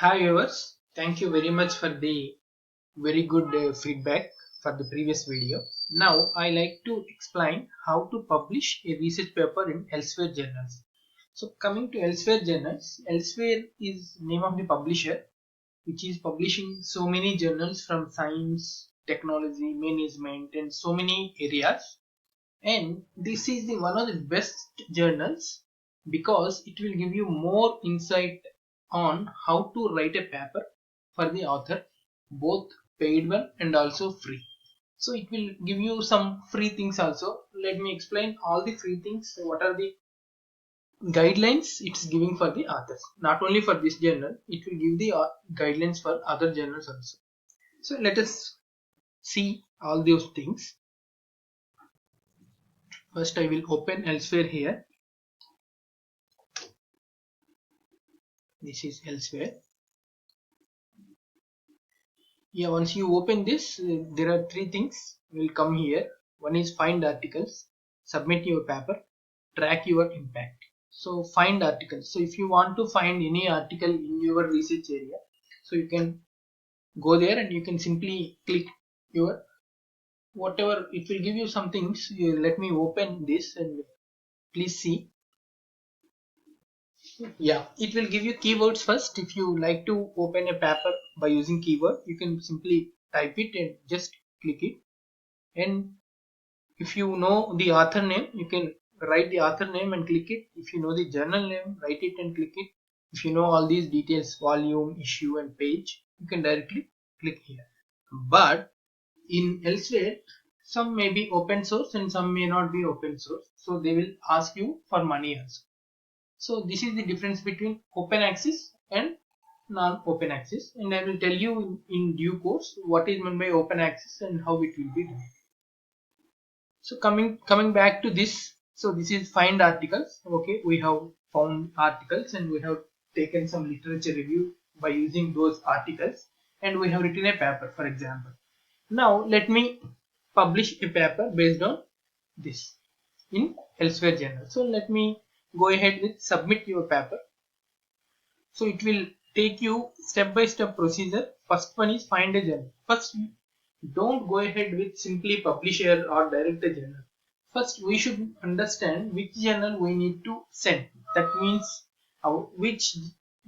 Hi viewers, thank you very much for the very good feedback for the previous video. Now I like to explain how to publish a research paper in Elsewhere journals. So coming to Elsewhere journals, Elsewhere is name of the publisher which is publishing so many journals from science, technology, management and so many areas. And this is the one of the best journals because it will give you more insight on how to write a paper for the author, both paid one and also free. So it will give you some free things also. Let me explain all the free things. What are the guidelines it's giving for the authors? Not only for this journal, it will give the guidelines for other journals also. So let us see all those things. First I will open Elsewhere here. This is Elsewhere. Yeah, once you open this, there are three things will come here. One is find articles, submit your paper, track your impact. So find articles. So if you want to find any article in your research area, so you can go there and you can simply click your whatever. It will give you some things. Let me open this and please see. Yeah, it will give you keywords first. If you like to open a paper by using keyword, you can simply type it and just click it. And if you know the author name, you can write the author name and click it. If you know the journal name, write it and click it. If you know all these details, volume, issue and page, you can directly click here. But in Elsewhere, some may be open source and some may not be open source. So they will ask you for money also. So this is the difference between open access and non-open access, and I will tell you in due course what is meant by open access and how it will be done. So coming back to this, so this is find articles. Okay, we have found articles and we have taken some literature review by using those articles, and we have written a paper, for example. Now let me publish a paper based on this in Elsewhere journal. So let me go ahead with submit your paper. So it will take you step by step procedure. First one is find a journal. First, don't go ahead with simply publisher or direct a journal. First we should understand which journal we need to send. That means which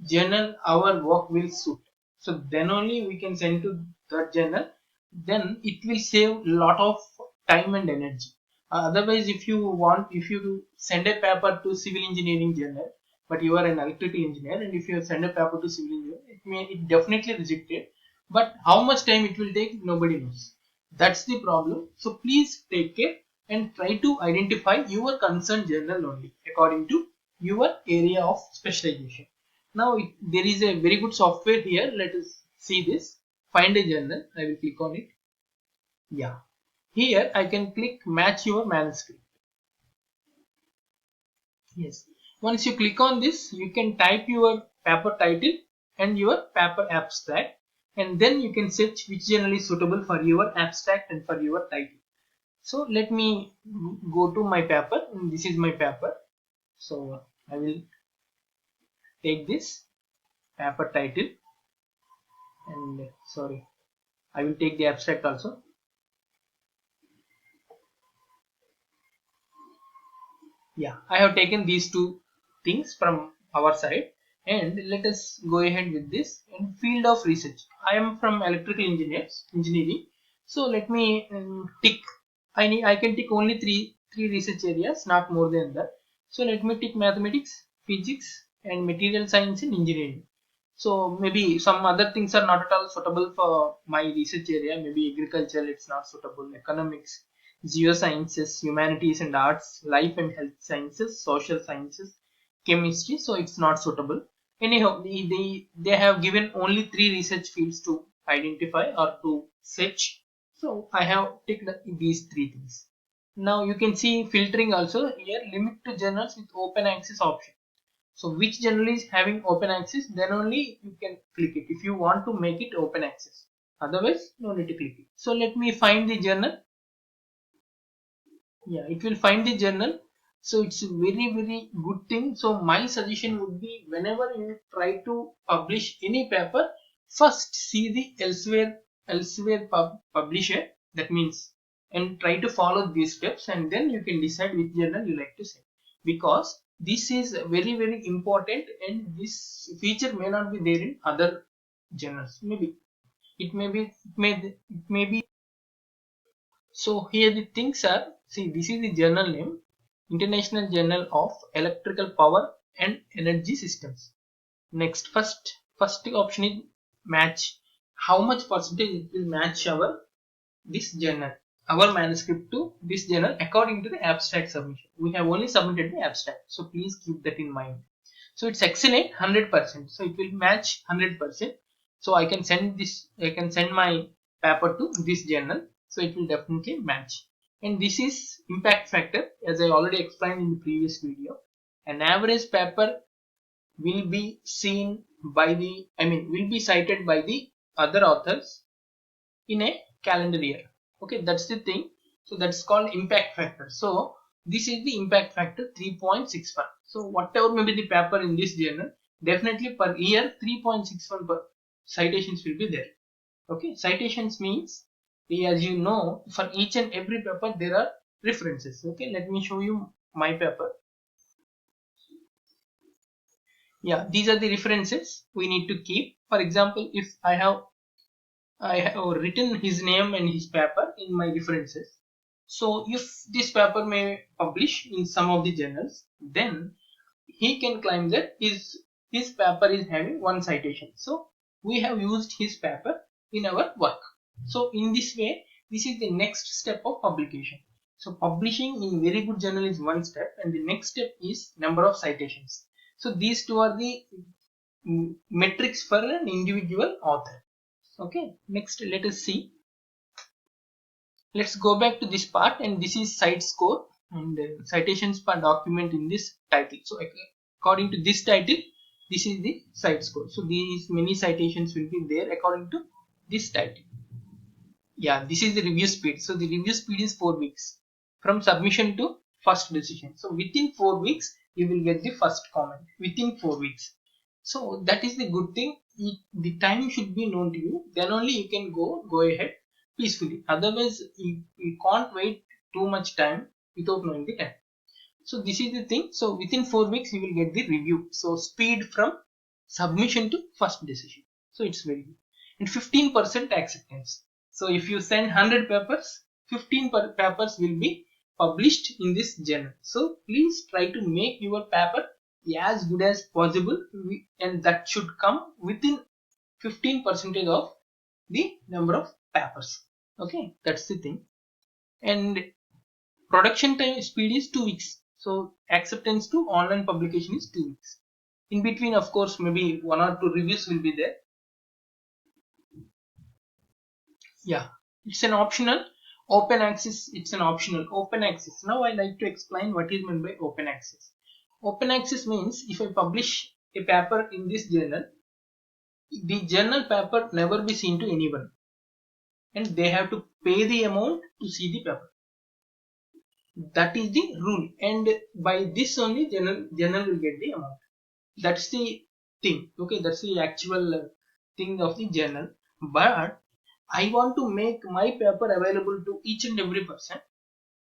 journal our work will suit. So then only we can send to that journal. Then it will save a lot of time and energy. Otherwise, if you send a paper to civil engineering journal, but you are an electrical engineer, and if you send a paper to civil engineer, it definitely rejected. But how much time it will take, nobody knows. That's the problem. So please take care and try to identify your concerned journal only according to your area of specialization. Now there is a very good software here. Let us see this. Find a journal. I will click on it. Yeah. Here I can click match your manuscript. Yes. Once you click on this, you can type your paper title and your paper abstract, and then you can search which journal is suitable for your abstract and for your title. So let me go to my paper, and this is my paper. So I will take this paper title, and sorry, I will take the abstract also. Yeah, I have taken these two things from our side, and let us go ahead with this. In field of research, I am from electrical engineering. So let me tick. I can tick only three research areas, not more than that. So let me tick mathematics, physics, and material science and engineering. So maybe some other things are not at all suitable for my research area. Maybe agriculture, it's not suitable. Economics, geosciences, humanities and arts, life and health sciences, social sciences, chemistry. So it's not suitable. Anyhow, they have given only three research fields to identify or to search. So I have ticked these three things. Now you can see filtering also here. Limit to journals with open access option. So which journal is having open access, then only you can click it if you want to make it open access. Otherwise, no need to click it. So let me find the journal. Yeah, it will find the journal. So it's a very good thing. So my suggestion would be, whenever you try to publish any paper, first see the elsewhere publisher, that means, and try to follow these steps, and then you can decide which journal you like to send, because this is very important, and this feature may not be there in other journals. Maybe it may be. So here the things are, see, this is the journal name, International Journal of Electrical Power and Energy Systems. Next, first option is match. How much percentage it will match this journal, our manuscript to this journal according to the abstract submission. We have only submitted the abstract, so please keep that in mind. So it's excellent, 100%. So it will match 100%. So I can send my paper to this journal. So it will definitely match. And this is impact factor, as I already explained in the previous video. An average paper will be cited by the other authors in a calendar year. Okay, that's the thing. So that's called impact factor. So this is the impact factor, 3.61. So whatever may be the paper in this journal, definitely per year 3.61 per citations will be there. Okay, citations means, as you know, for each and every paper there are references. Okay, let me show you my paper. Yeah, these are the references we need to keep. For example, if I have written his name and his paper in my references, so if this paper may publish in some of the journals, then he can claim that his paper is having 1 citation. So we have used his paper in our work. So in this way, this is the next step of publication. So publishing in very good journal is one step, and the next step is number of citations. So these two are the metrics for an individual author. Okay, next let us see. Let's go back to this part, and this is cite score and citations per document in this title. So according to this title, this is the cite score. So these many citations will be there according to this title. Yeah, this is the review speed. So the review speed is 4 weeks from submission to first decision. So within 4 weeks, you will get the first comment within 4 weeks. So that is the good thing. The time should be known to you. Then only you can go ahead peacefully. Otherwise, you can't wait too much time without knowing the time. So this is the thing. So within 4 weeks, you will get the review. So speed from submission to first decision. So it's very good. And 15% acceptance. So if you send 100 papers, 15 papers will be published in this journal. So please try to make your paper as good as possible, and that should come within 15% of the number of papers. Okay, that's the thing. And production time speed is 2 weeks. So acceptance to online publication is 2 weeks. In between, of course, maybe 1 or 2 reviews will be there. Yeah, it's an optional open access. It's an optional open access. Now I like to explain what is meant by open access. Open access means if I publish a paper in this journal, the journal paper never be seen to anyone, and they have to pay the amount to see the paper. That is the rule, and by this only journal will get the amount. That's the thing. Okay, that's the actual thing of the journal. But I want to make my paper available to each and every person,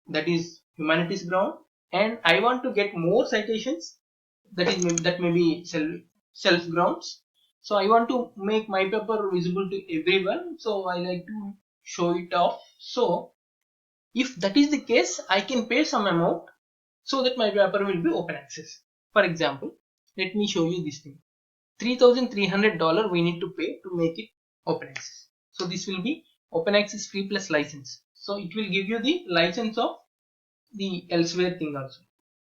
that is humanities ground, and I want to get more citations, that may be self grounds. So I want to make my paper visible to everyone, so I like to show it off. So if that is the case, I can pay some amount so that my paper will be open access. For example, let me show you this thing. $3,300 we need to pay to make it open access. So this will be open access free plus license. So it will give you the license of the elsewhere thing also.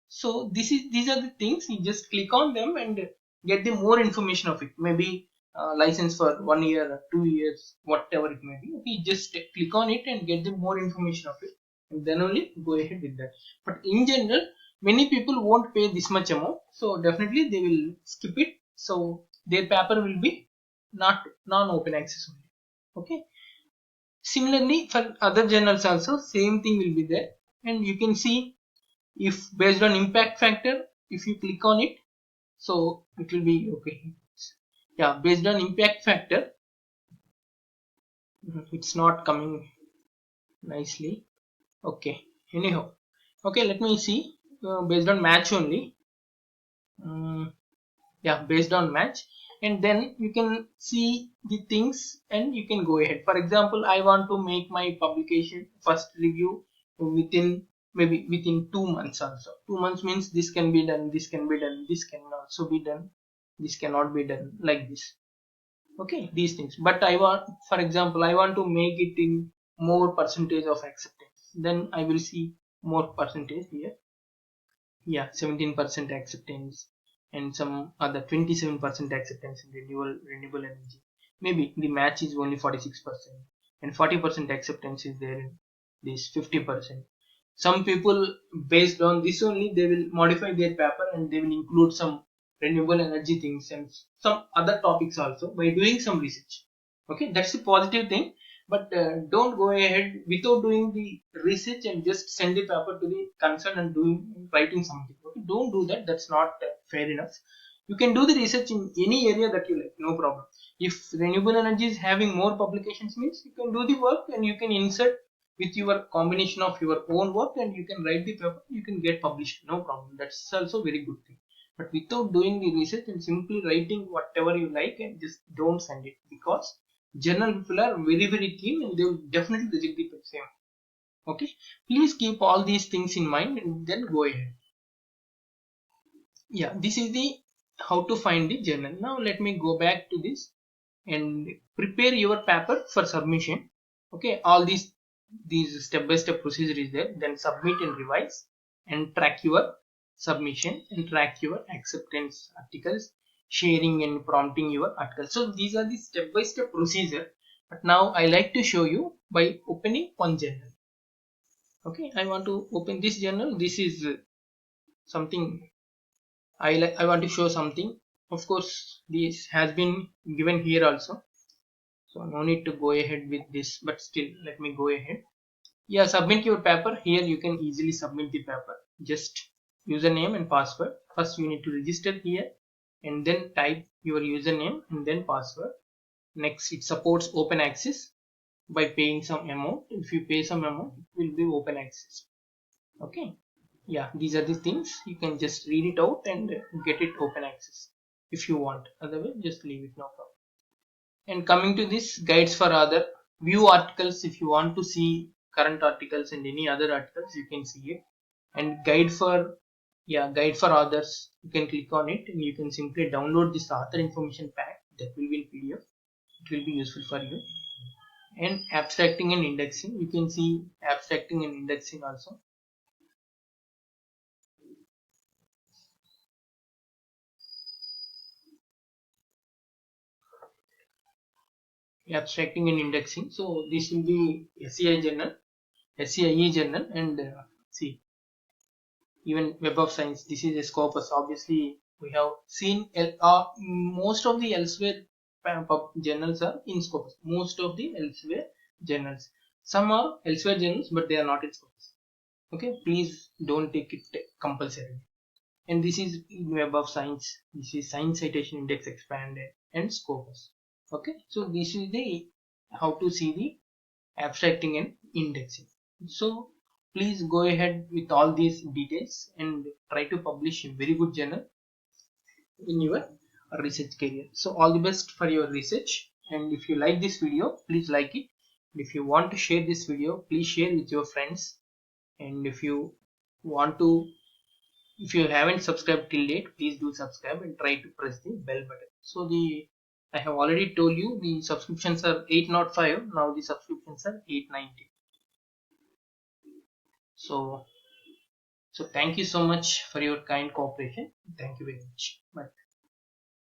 So these are the things. You just click on them and get the more information of it. Maybe license for 1 year or 2 years, whatever it may be. Okay, just click on it and get the more information of it, and then only go ahead with that. But in general, many people won't pay this much amount, so definitely they will skip it. So their paper will be not non-open access only. Okay. Similarly, for other journals also, same thing will be there, and you can see if based on impact factor, if you click on it, so it will be okay. Yeah, based on impact factor, it's not coming nicely. Okay, anyhow, okay, let me see. Based on match only. Yeah, based on match, and then you can see the things and you can go ahead. For example, I want to make my publication first review within maybe within 2 months. Also 2 months means this can be done, this can be done, this can also be done, this cannot be done, like this. Okay, these things. But I want, for example, I want to make it in more percentage of acceptance, then I will see more percentage here. Yeah, 17% acceptance and some other 27% acceptance in renewable energy. Maybe the match is only 46% and 40% acceptance is there in this 50%. Some people, based on this only, they will modify their paper and they will include some renewable energy things and some other topics also by doing some research. Okay, that's a positive thing. But don't go ahead without doing the research and just send the paper to the concern and writing something. Okay? Don't do that. That's not fair enough. You can do the research in any area that you like, no problem. If renewable energy is having more publications, means you can do the work and you can insert with your combination of your own work and you can write the paper, you can get published, no problem. That's also very good thing. But without doing the research and simply writing whatever you like, and just don't send it, because journal people are very keen and they will definitely reject the same. Okay, please keep all these things in mind and then go ahead. Yeah, this is the how to find the journal. Now let me go back to this and prepare your paper for submission. Okay, all these step-by-step procedure is there. Then submit and revise and track your submission and track your acceptance articles, sharing and prompting your articles. So these are the step-by-step procedure. But now I like to show you by opening one journal. Okay, I want to open this journal. This is something I want to show something. Of course, this has been given here also. So no need to go ahead with this, but still let me go ahead. Yeah, submit your paper. Here you can easily submit the paper. Just username and password. First you need to register here and then type your username and then password. Next, it supports open access by paying some amount. If you pay some amount, it will be open access. Okay. Yeah, these are the things. You can just read it out and get it open access if you want. Otherwise, just leave it, no problem. And coming to this, guides for other view articles. If you want to see current articles and any other articles, you can see it. And guide for others, you can click on it and you can simply download this author information pack that will be in PDF. It will be useful for you. And abstracting and indexing, you can see abstracting and indexing also. Abstracting and indexing. So this will be SCIE journal, and see, even Web of Science. This is a Scopus. Obviously, we have seen most of the elsewhere journals are in Scopus. Most of the elsewhere journals. Some are elsewhere journals, but they are not in Scopus. Okay, please don't take it compulsory. And this is Web of Science. This is Science Citation Index Expanded and Scopus. Okay, so this is the how to see the abstracting and indexing. So please go ahead with all these details and try to publish a very good journal in your research career. So all the best for your research, and if you like this video, please like it. If you want to share this video, please share with your friends. And if you haven't subscribed till date, please do subscribe and try to press the bell button. So I have already told you the subscriptions are 805. Now the subscriptions are 890. So thank you so much for your kind cooperation. Thank you very much. Bye.